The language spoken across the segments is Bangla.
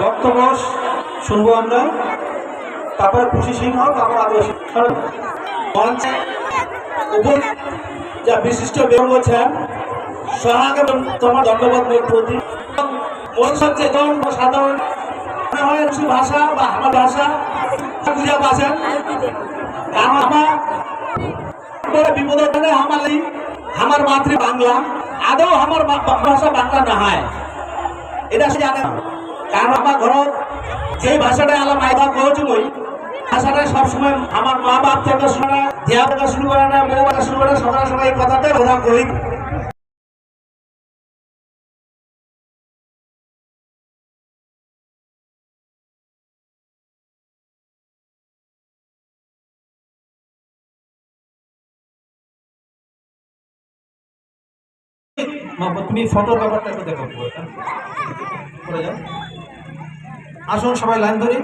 বক্তব্য শুনবো আমরা, তারপরে খুশি সিংহ, তারপর আদিবাসী মঞ্চে উপর যা বিশিষ্ট ব্যক্তি বলছেন সহাগে তোমার ধন্যবাদ প্রতি মনসজ্জে সাধারণ ভাষা বা আমার ভাষা বুঝা পাচ্ছেন আমার বিপদের আমার মাতৃ বাংলা আদৌ আমার ভাষা বাংলা না হয় এটা সে জানে না। কারণ আমার ঘর যে ভাষাটা আলাম আইবা কহছি মই ভাষাটা সবসময় আমার মা বাপ থেকে শুনে দেয়া থেকে শুরু করে না বউ থেকে শুরু করে সকাল সবাই এই কথাতে প্রধান করি। তুমি ফটোর ব্যাপারটা একটু দেখো, আসুন সবাই লাইন ধরি।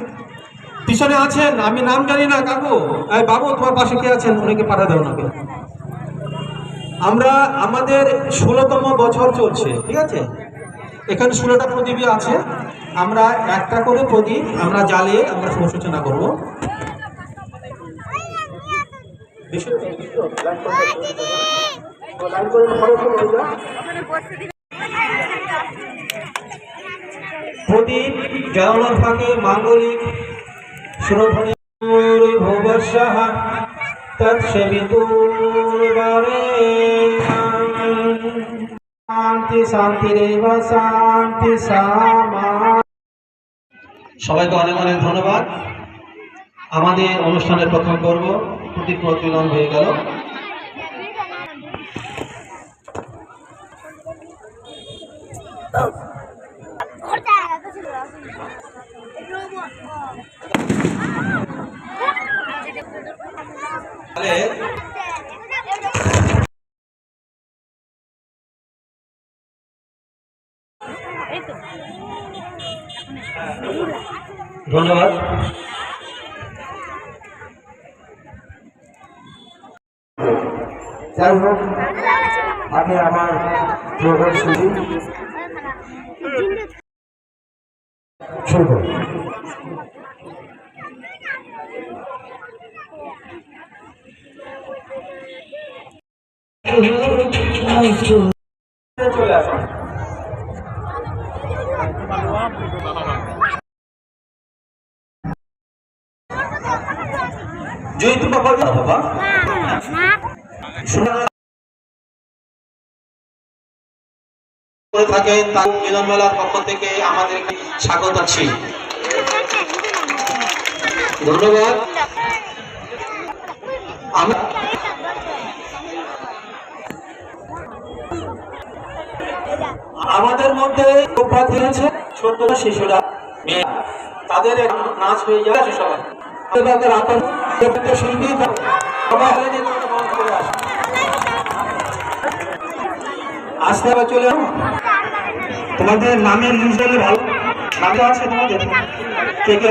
পিছনে আছেন আমি নাম জানি না কাকু, এই বাবু তোমার পাশে কে আছেন উনিকে পাঠা দেও নাকি। আমরা আমাদের 16তম বছর চলছে, ঠিক আছে, এখানে 16টা প্রদীপই আছে, আমরা একটা করে প্রদীপ আমরা জ্বালিয়ে আমরা শুভ সূচনা করবো। প্রদীপ জ্বালানোর ফাঁকে মাঙ্গলিক সুরধ্বনি ভুবস্যাহ তৎসেবিতুর্বারে শান্তি শান্তিরেব শান্তি সামা। সবাইকে অনেক অনেক ধন্যবাদ। আমাদের অনুষ্ঠানের প্রথম পর্ব প্রদীপ প্রজ্বলন হয়ে গেল। ধন্যবাদ। যাই হোক আমি আমার প্রোগ্রাম শুরু করব। চলে আসুন। জয়িত বাবা বাবা করে থাকেন তার মিলন মেলার পক্ষ থেকে আমাদেরকে স্বাগত আছি। ধন্যবাদ। আমাদের মধ্যে দিয়েছে ছোট শিশুরা তাদের নাচ হয়ে যাচ্ছে সবাই শিল্পী সবাই আসতে হবে চলে তোমাদের নামের লিস্ট হলে ভালো নাম আছে তোমাদের কে কে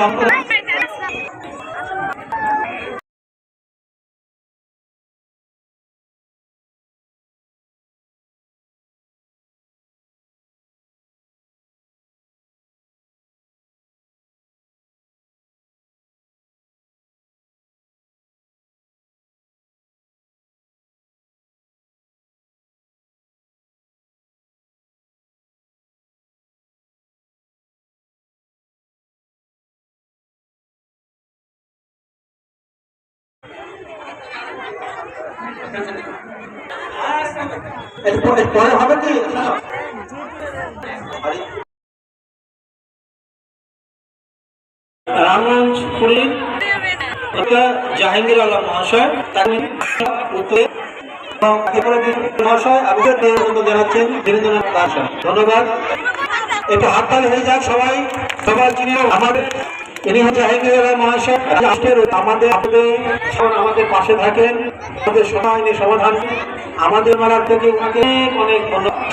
পরে হবে কি রামগঞ্জ পুরী জাহাঙ্গীর আলম মহাশয় মহাশয় জানাচ্ছেন বীরেন্দ্রনাথ দাস। ধন্যবাদ। একটু হাততালি হয়ে যাক সবাই, সবাই চিনি আমাদের ইনি হচ্ছে জাহাঙ্গীর আলম মহাশয়। আমাদের আমাদের পাশে থাকেন, আমাদের সময় সমাধান আমাদের মেলার থেকে অনেক অনেক ধন্যবাদ।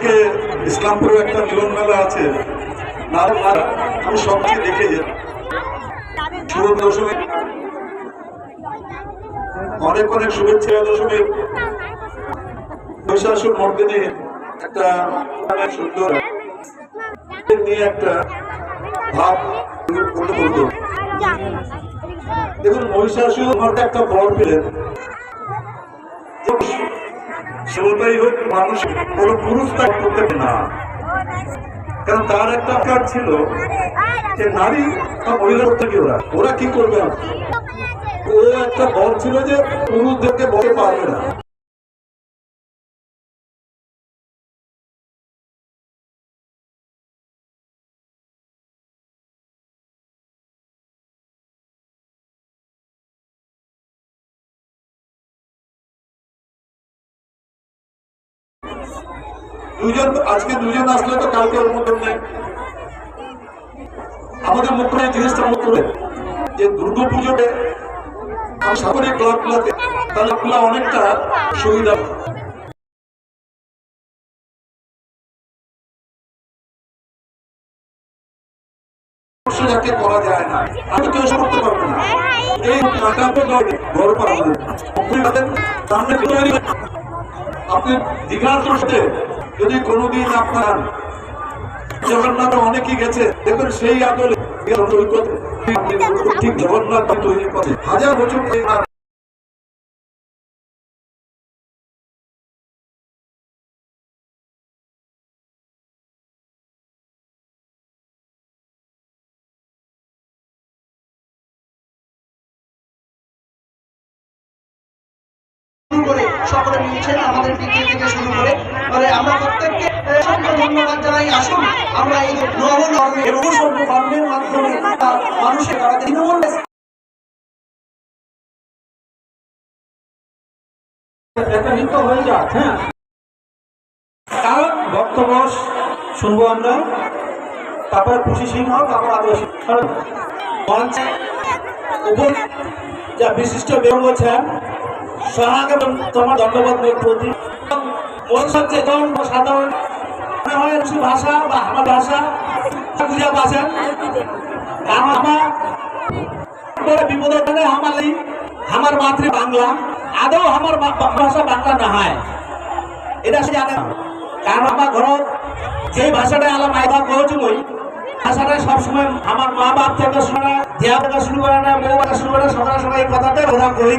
আজকে ইসলামপুরে একটা মিলন মেলা আছে, আমি সবকে দেখে যাই। শুভ দশমী, অনেক অনেক শুভেচ্ছা। দশমীর মহিষাসুর মর্দিনী একটা সুন্দর নিয়ে একটা ভাব করতো। দেখুন, মহিষাসুর মধ্যে একটা বর পেলেন, সেটাই হোক, মানুষ কোনো পুরুষ তা করতে পারে না, কারণ তার একটা কাজ ছিল যে নারী বা মহিলার থেকে ওরা কি করবে। ও একটা বল ছিল যে পুরুষদেরকে বলতে পারবে না। আজকে দুজন আসলে তো কালকে ওর মতন নেই। আমাদের মুখ্য জিনিসটা মুখ্য যে দুর্গা পুজোতে সাগরিক ক্লাবগুলোতে তাহলে অনেকটা সুবিধা। যাকে করা যায় না, আমি কেউ করতে পারবো না। এই আপনি দীঘার দৃষ্টে যদি কোনোদিন আপনার জগন্নাথ অনেকেই গেছে, দেখবেন সেই আদলে ঠিক জগন্নাথ তৈরির পথে হাজার বছর সকলে মিলছেন আমাদের দিকে থেকে শুরু করে, মানে আমরা প্রত্যেককে অসংখ্য ধন্যবাদ জানাই। আসুন আমরা এই নবধর্মে এবং সর্বধর্মের মাধ্যমে মানুষের তৃণমূল একটা নৃত্য হয়ে যাক। হ্যাঁ, কারণ বক্তব্য শুনবো আমরা, তারপরে খুশি সিংহ, তারপর আদিবাসী মঞ্চে উপর যা বিশিষ্ট ব্যক্তি বলছেন সহাগে তোমার ধন্যবাদ প্রতি সচেতন সাধারণ হয় ভাষা বা আমার ভাষা বুঝা পাচ্ছেন। আমার বিপদের আমার মাতৃ বাংলা, আদৌ আমার ভাষা বাংলা না হয় এটা সে জানে না। কারণ আমার ঘর যে ভাষাটা আলাম আইবা কহছি মই ভাষাটা সবসময় আমার মা বাপ থেকে শোনা, দেয়া থেকে শুরু করে না, বউ থেকে শুরু করে সকাল সবাই এই কথাতে ওরা কই।